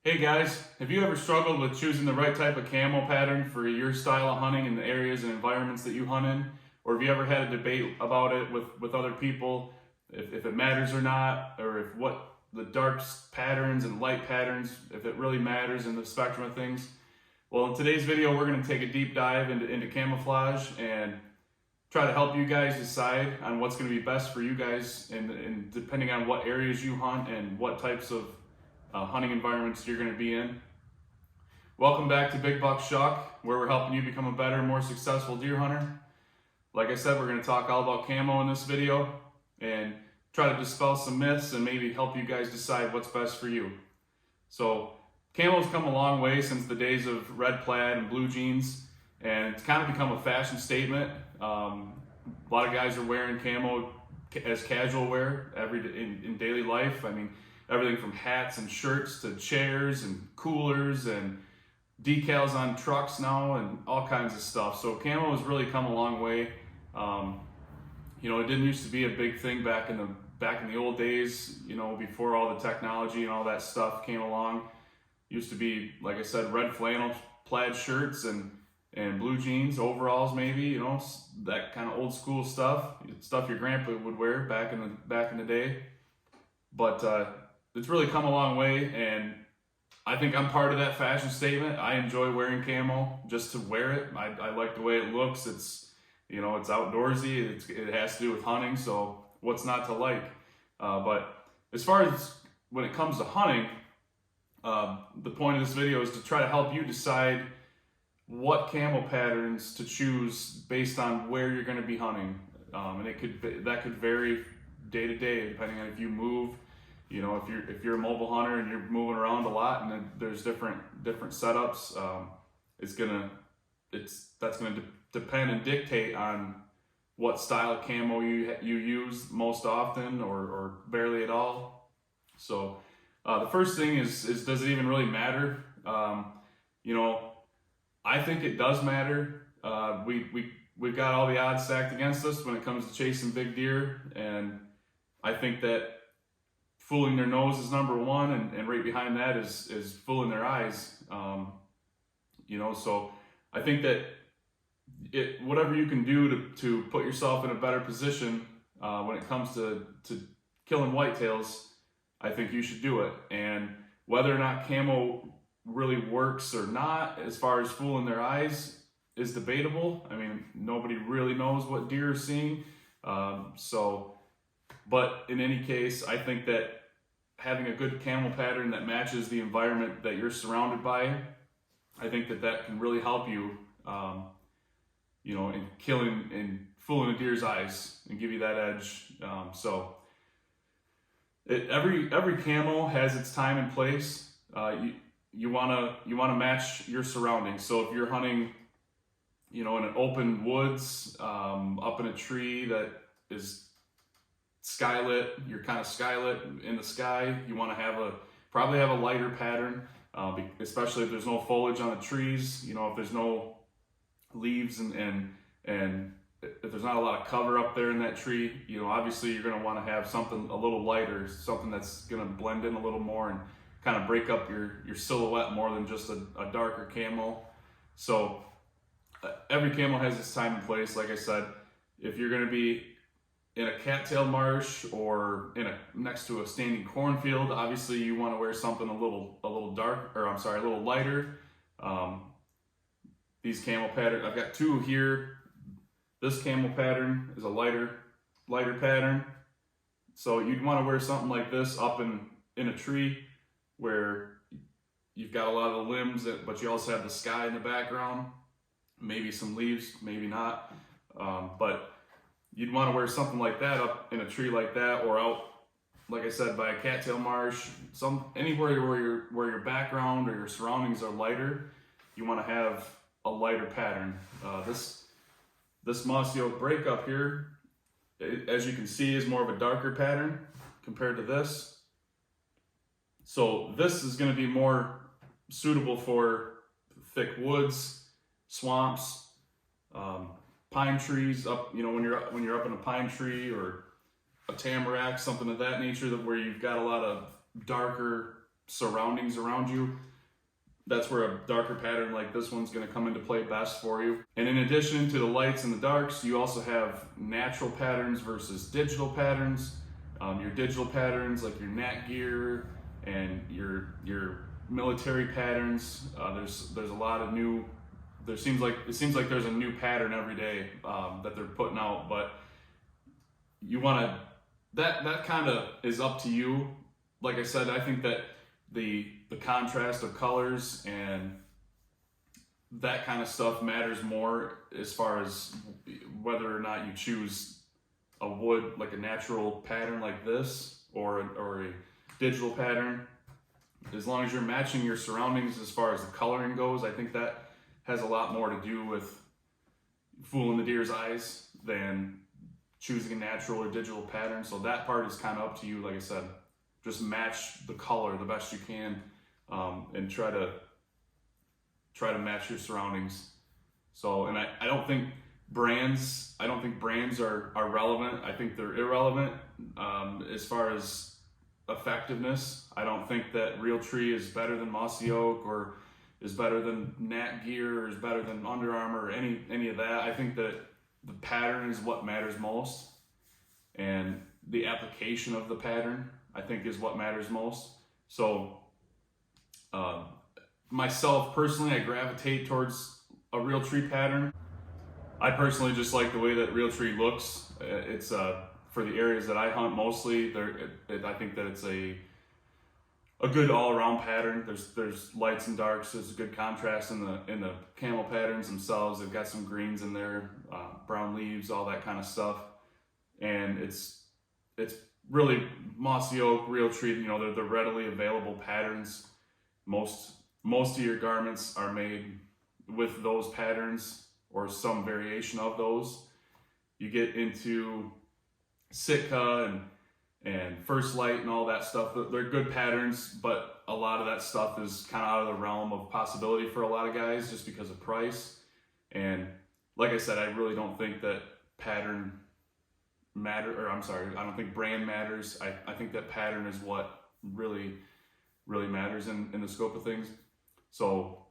Hey guys, have you ever struggled with choosing the right type of camo pattern for your style of hunting in the areas and environments that you hunt in? Or have you ever had a debate about it with other people, if it matters or not, or if what the dark patterns and light patterns, if it really matters in the spectrum of things? Well, in today's video, we're going to take a deep dive into camouflage and try to help you guys decide on what's going to be best for you guys and depending on what areas you hunt and what types of hunting environments you're going to be in. Welcome back to Big Buck Shuck, where we're helping you become a better, more successful deer hunter. Like I said, we're going to talk all about camo in this video and try to dispel some myths and maybe help you guys decide what's best for you. So camo's come a long way since the days of red plaid and blue jeans, and it's kind of become a fashion statement. A lot of guys are wearing camo as casual wear in daily life. I mean, everything from hats and shirts to chairs and coolers and decals on trucks now and all kinds of stuff. So camo has really come a long way. It didn't used to be a big thing back in the old days, before all the technology and all that stuff came along. It used to be, like I said, red flannel plaid shirts and blue jeans, overalls maybe, that kind of old school stuff your grandpa would wear back in the day. But it's really come a long way, and I think I'm part of that fashion statement. I enjoy wearing camo just to wear it. I like the way it looks. It's outdoorsy. It has to do with hunting, so what's not to like? But as far as when it comes to hunting, the point of this video is to try to help you decide what camo patterns to choose based on where you're going to be hunting, and that could vary day to day depending on if you move. If you're a mobile hunter and you're moving around a lot, and then there's different setups, that's gonna depend and dictate on what style of camo you use most often or barely at all. So the first thing is does it even really matter? I think it does matter. We've got all the odds stacked against us when it comes to chasing big deer, and I think that fooling their nose is number one, and right behind that is fooling their eyes. So I think that whatever you can do to put yourself in a better position when it comes to killing whitetails, I think you should do it. And whether or not camo really works or not, as far as fooling their eyes, is debatable. I mean, nobody really knows what deer are seeing. But in any case, I think that having a good camo pattern that matches the environment that you're surrounded by, I think that can really help you, in killing and fooling a deer's eyes and give you that edge. Every camo has its time and place. You wanna match your surroundings. So if you're hunting, in an open woods, up in a tree that is skylit, you're kind of skylit in the sky, you want to probably have a lighter pattern, especially if there's no foliage on the trees, if there's no leaves and if there's not a lot of cover up there in that tree, obviously you're going to want to have something a little lighter, something that's going to blend in a little more and kind of break up your silhouette more than just a darker camo. So every camo has its time and place. Like I said, if you're going to be in a cattail marsh or next to a standing cornfield, obviously you want to wear something a little lighter. These camo pattern, I've got two here. This camo pattern is a lighter pattern. So you'd want to wear something like this up in a tree where you've got a lot of the limbs, but you also have the sky in the background, maybe some leaves, maybe not. But you'd want to wear something like that up in a tree like that, or out, like I said, by a cattail marsh, anywhere where your background or your surroundings are lighter. You want to have a lighter pattern. This mossy oak break up here, as you can see, is more of a darker pattern compared to this. So this is going to be more suitable for thick woods, swamps, pine trees up, when you're up in a pine tree or a tamarack, something of that nature, where you've got a lot of darker surroundings around you, that's where a darker pattern like this one's going to come into play best for you. And in addition to the lights and the darks, you also have natural patterns versus digital patterns. Your digital patterns like your nat gear and your military patterns. There's a lot of new. It seems like there's a new pattern every day that they're putting out, but you want to that kind of is up to you. Like I said, I think that the contrast of colors and that kind of stuff matters more as far as whether or not you choose a wood, like a natural pattern like this, or a digital pattern. As long as you're matching your surroundings as far as the coloring goes, I think that has a lot more to do with fooling the deer's eyes than choosing a natural or digital pattern. So that part is kind of up to you. Like I said, just match the color the best you can, and try to match your surroundings. So, and I don't think brands are relevant. I think they're irrelevant as far as effectiveness. I don't think that Realtree is better than Mossy Oak, or is better than Nat Gear, or is better than Under Armour, or any of that. I think that the pattern is what matters most, and the application of the pattern, I think, is what matters most. So myself personally, I gravitate towards a Realtree pattern. I personally just like the way that Realtree looks. It's for the areas that I hunt mostly. I think that it's a good all-around pattern. There's lights and darks. There's a good contrast in the camo patterns themselves. They've got some greens in there, brown leaves, all that kind of stuff. And it's really Mossy Oak, Realtree. You know, they're readily available patterns. Most of your garments are made with those patterns or some variation of those. You get into Sitka and First Light and all that stuff. They're good patterns, but a lot of that stuff is kind of out of the realm of possibility for a lot of guys just because of price. And like I said, I really don't think that pattern I don't think brand matters. I think that pattern is what really matters in the scope of things. So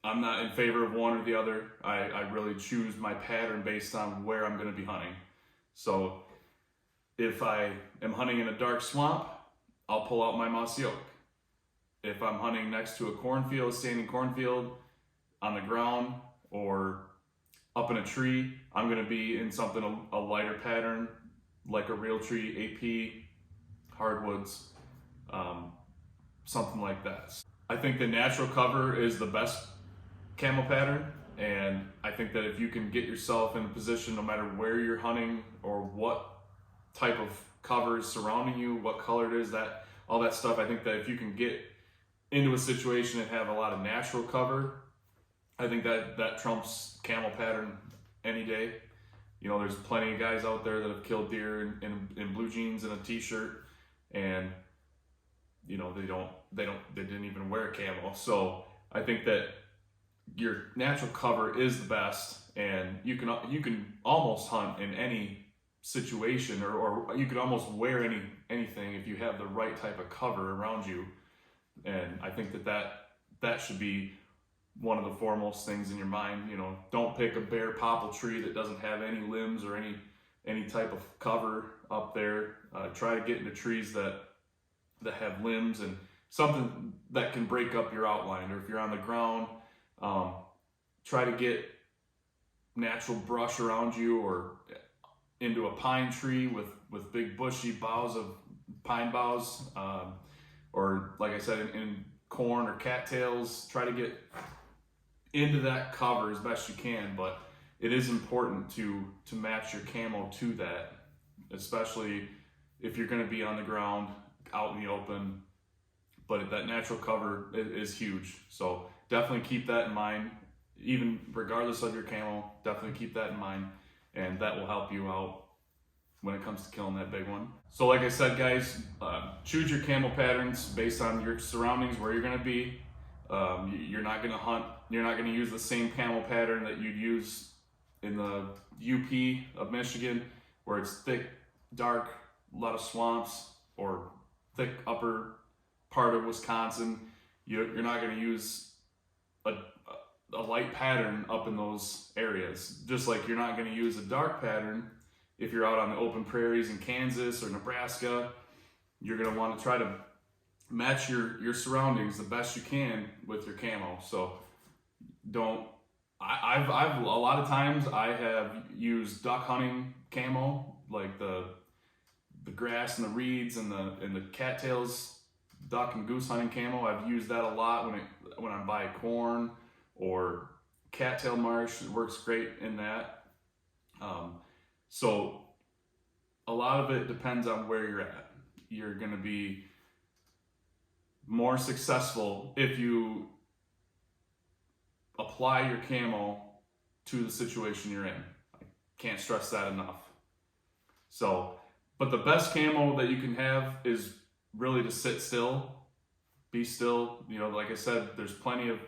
I'm not in favor of one or the other. I really choose my pattern based on where I'm going to be hunting. So if I am hunting in a dark swamp, I'll pull out my Mossy Oak. If I'm hunting next to a standing cornfield, on the ground or up in a tree, I'm going to be in something a lighter pattern, like a Realtree AP, hardwoods, something like that. I think the natural cover is the best camo pattern, and I think that if you can get yourself in a position, no matter where you're hunting or what type of cover is surrounding you, what color it is, that all that stuff, I think that if you can get into a situation and have a lot of natural cover, I think that trumps camo pattern any day. You know, there's plenty of guys out there that have killed deer in blue jeans and a t-shirt, and you know, they didn't even wear camo. So I think that your natural cover is the best, and you can almost hunt in any situation, or you could almost wear anything if you have the right type of cover around you. And I think that should be one of the foremost things in your mind. You know, don't pick a bare popple tree that doesn't have any limbs or any type of cover up there. Try to get into trees that have limbs and something that can break up your outline. Or if you're on the ground, try to get natural brush around you, or into a pine tree with big bushy boughs of pine boughs, or like I said, in corn or cattails. Try to get into that cover as best you can, but it is important to match your camo to that, especially if you're going to be on the ground, out in the open. But that natural cover is huge, so definitely keep that in mind. Even regardless of your camo, definitely keep that in mind, and that will help you out when it comes to killing that big one. So like I said, guys, choose your camo patterns based on your surroundings, where you're going to be. You're not going to hunt, you're not going to use the same camo pattern that you'd use in the UP of Michigan, where it's thick, dark, a lot of swamps, or thick upper part of Wisconsin, you're not going to use a light pattern up in those areas. Just like you're not going to use a dark pattern if you're out on the open prairies in Kansas or Nebraska. You're going to want to try to match your surroundings the best you can with your camo. So I've a lot of times I have used duck hunting camo, like the grass and the reeds and the cattails duck and goose hunting camo. I've used that a lot when I'm by corn or cattail marsh. It works great in that. So a lot of it depends on where you're at. You're going to be more successful if you apply your camo to the situation you're in. I can't stress that enough. So, but the best camo that you can have is really to sit still, be still. You know, like I said, there's plenty of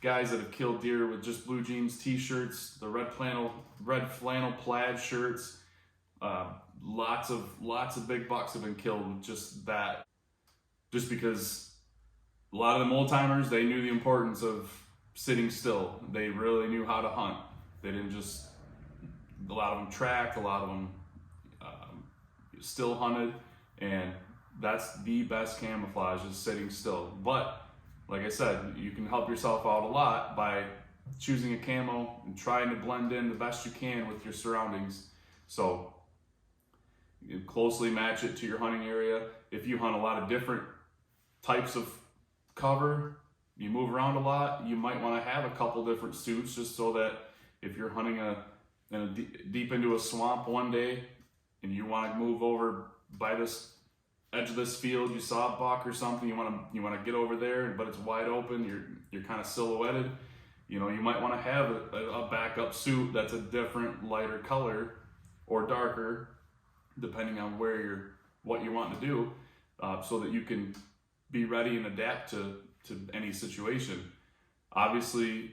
guys that have killed deer with just blue jeans, t-shirts, the red flannel plaid shirts. Lots of big bucks have been killed with just that. Just because a lot of them old timers, they knew the importance of sitting still. They really knew how to hunt. They didn't just, a lot of them tracked, a lot of them still hunted, and that's the best camouflage, is sitting still. But like I said, you can help yourself out a lot by choosing a camo and trying to blend in the best you can with your surroundings. So you closely match it to your hunting area. If you hunt a lot of different types of cover, you move around a lot, you might want to have a couple different suits, just so that if you're hunting deep into a swamp one day and you want to move over by this edge of this field, you saw a buck or something, you want to get over there, but it's wide open, you're kind of silhouetted, you know, you might want to have a backup suit that's a different lighter color or darker, depending on what you want to do, so that you can be ready and adapt to any situation. Obviously,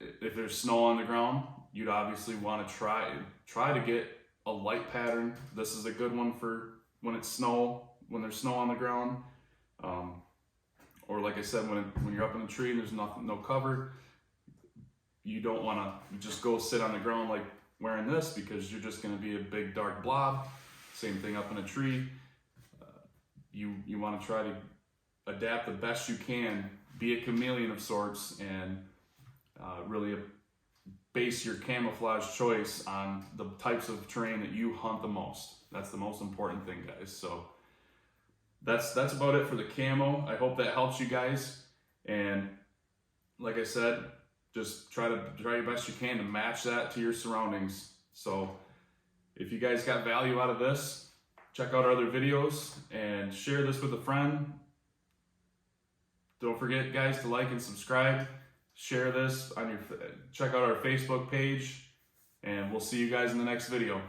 if there's snow on the ground, you'd obviously want to try to get a light pattern. This is a good one for when there's snow on the ground, or like I said, when you're up in a tree and there's no cover. You don't want to just go sit on the ground like wearing this, because you're just going to be a big dark blob. Same thing up in a tree. You want to try to adapt the best you can, be a chameleon of sorts, and really base your camouflage choice on the types of terrain that you hunt the most. That's the most important thing, guys. So that's about it for the camo. I hope that helps you guys. And like I said, just try your best you can to match that to your surroundings. So if you guys got value out of this, check out our other videos and share this with a friend. Don't forget, guys, to like and subscribe. Share this check out our Facebook page, and we'll see you guys in the next video.